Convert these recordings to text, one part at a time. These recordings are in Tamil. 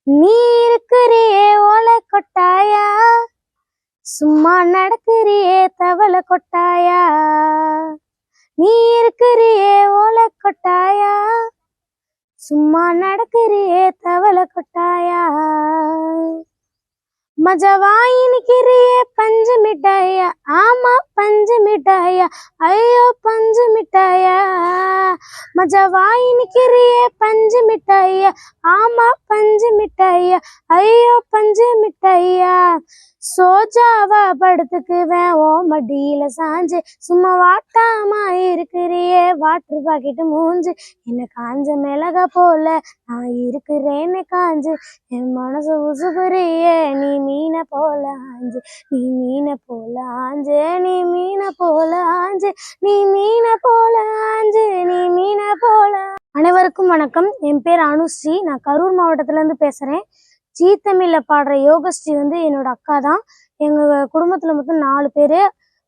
நீ இருக்கிறியே ஓலை கொட்டாயா, சும்மா நடக்கிறியே தவளை கொட்டாயா. நீ இருக்கிறியே ஓலை கொட்டாயா, சும்மா நடக்கிறியே தவளை கொட்டாயா. மஜவாயி நிக்கிறியே பஞ்சு மிட்டாயா, ஆமா பஞ்சு மிட்டாயா, ஐயோ பஞ்சு மிட்டாயா. மஜவாயி நிக்கிறியே பஞ்சு மிட்டாயா, ஆமா பஞ்சு மிட்டாயா, ஐயோ பஞ்சு மிட்டாயா. சோஜாவா படுத்துக்குவேன் ஓ மடியில சாஞ்சு, சும்மா வாட்டாமா இருக்கிறியே வாட்டர் பாக்கெட்டு மூஞ்சு. என்ன காஞ்ச மிளகா போல நான் இருக்கிறேன்னு காஞ்சு, என் மனசு உசுகுறியே நீ மீன போல ஆஞ்சு, நீ மீன போல ஆஞ்சு, நீ மீன போல ஆஞ்சு, நீ மீன போல ஆஞ்சு, நீ மீன போல. அனைவருக்கும் வணக்கம். என் பேர் அனுஸ்ரீ. நான் கரூர் மாவட்டத்துல இருந்து பேசுறேன். ஜீ தமிழ்ல பாடுற யோகஸ்ரீ வந்து என்னோட அக்கா தான். எங்க குடும்பத்துல மொத்தம் 4 பேரு,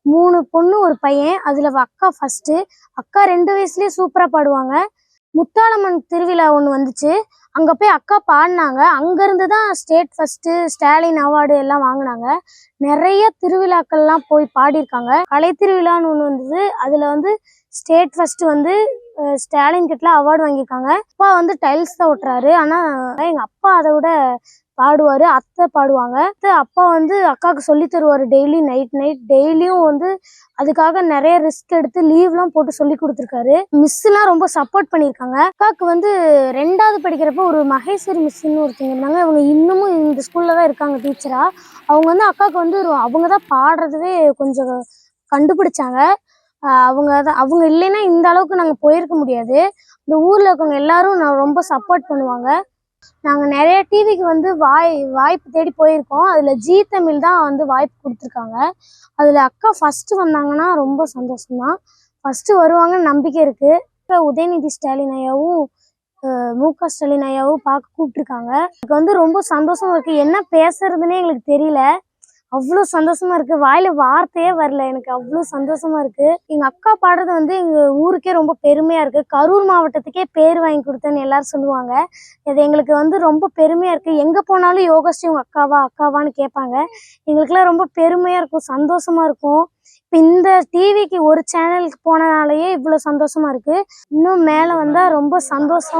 3 பொண்ணு 1 பையன். அதுல அக்கா ஃபர்ஸ்ட். அக்கா 2 வயசுலயே சூப்பரா பாடுவாங்க. முத்தாளம்மன் திருவிழா ஒன்று வந்துச்சு. அங்கே போய் அக்கா பாடினாங்க. அங்கேருந்து தான் ஸ்டேட் ஃபஸ்ட்டு ஸ்டாலின் அவார்டு எல்லாம் வாங்கினாங்க. நிறைய திருவிழாக்கள்லாம் போய் பாடியிருக்காங்க. கலை திருவிழான்னு ஒன்று வந்தது. அதில் வந்து ஸ்டேட் ஃபஸ்ட்டு வந்து ஸ்டாலின் கிட்ட அவார்டு வாங்கியிருக்காங்க. அப்பா வந்து டைல்ஸ் தான் ஓட்டுறாரு. ஆனால் எங்கள் அப்பா அதை விட பாடுவார். அத்தை பாடுவாங்க. அப்பா வந்து அக்காவுக்கு சொல்லி தருவார். டெய்லி நைட் டெய்லியும் வந்து அதுக்காக நிறைய ரிஸ்க் எடுத்து லீவ்லாம் போட்டு சொல்லி கொடுத்துருக்காரு. மிஸ்லாம் ரொம்ப சப்போர்ட் பண்ணியிருக்காங்க. அக்காவுக்கு வந்து 2வது படிக்கிறப்ப ஒரு மகேஸ்வரி மிஸ்ன்னு ஒருத்தங்க இருந்தாங்க. அவங்க இன்னமும் இந்த ஸ்கூலில் தான் இருக்காங்க டீச்சரா. அவங்க வந்து அக்காவுக்கு வந்து அவங்க தான் பாடுறதுவே கொஞ்சம் கண்டுபிடிச்சாங்க. அவங்க இல்லைன்னா இந்த அளவுக்கு நாங்கள் போயிருக்க முடியாது. இந்த ஊரில் இருக்கவங்க எல்லாரும் ரொம்ப சப்போர்ட் பண்ணுவாங்க. நாங்கள் நிறைய டிவிக்கு வந்து வாய்ப்பு தேடி போயிருக்கோம். அதில் ஜீ தமிழ் தான் வந்து வாய்ப்பு கொடுத்துருக்காங்க. அதில் அக்கா ஃபஸ்ட்டு வந்தாங்கன்னா ரொம்ப சந்தோஷம்தான். ஃபஸ்ட்டு வருவாங்கன்னு நம்பிக்கை இருக்குது. இப்போ உதயநிதி ஸ்டாலின் ஐயாவும் மு.க. ஸ்டாலின் ஐயாவும் பார்க்க கூப்பிட்ருக்காங்க. எனக்கு வந்து ரொம்ப சந்தோஷமா இருக்குது. என்ன பேசுறதுன்னே எங்களுக்கு தெரியல. அவ்வளோ சந்தோஷமா இருக்குது. வாயில வார்த்தையே வரல. எனக்கு அவ்வளோ சந்தோஷமா இருக்குது. எங்கள் அக்கா பாடுறது வந்து எங்கள் ஊருக்கே ரொம்ப பெருமையாக இருக்குது. கரூர் மாவட்டத்துக்கே பேர் வாங்கி கொடுத்தேன்னு எல்லாரும் சொல்லுவாங்க. இது எங்களுக்கு வந்து ரொம்ப பெருமையாக இருக்குது. எங்கே போனாலும் யோகஸ்ரீ உங்கள் அக்காவான்னு கேட்பாங்க. எங்களுக்குலாம் ரொம்ப பெருமையாக இருக்கும், சந்தோஷமாக இருக்கும். இப்போ இந்த டிவிக்கு ஒரு சேனலுக்கு போனனாலேயே இவ்வளோ சந்தோஷமா இருக்குது. இன்னும் மேலே வந்தால் ரொம்ப சந்தோஷம்.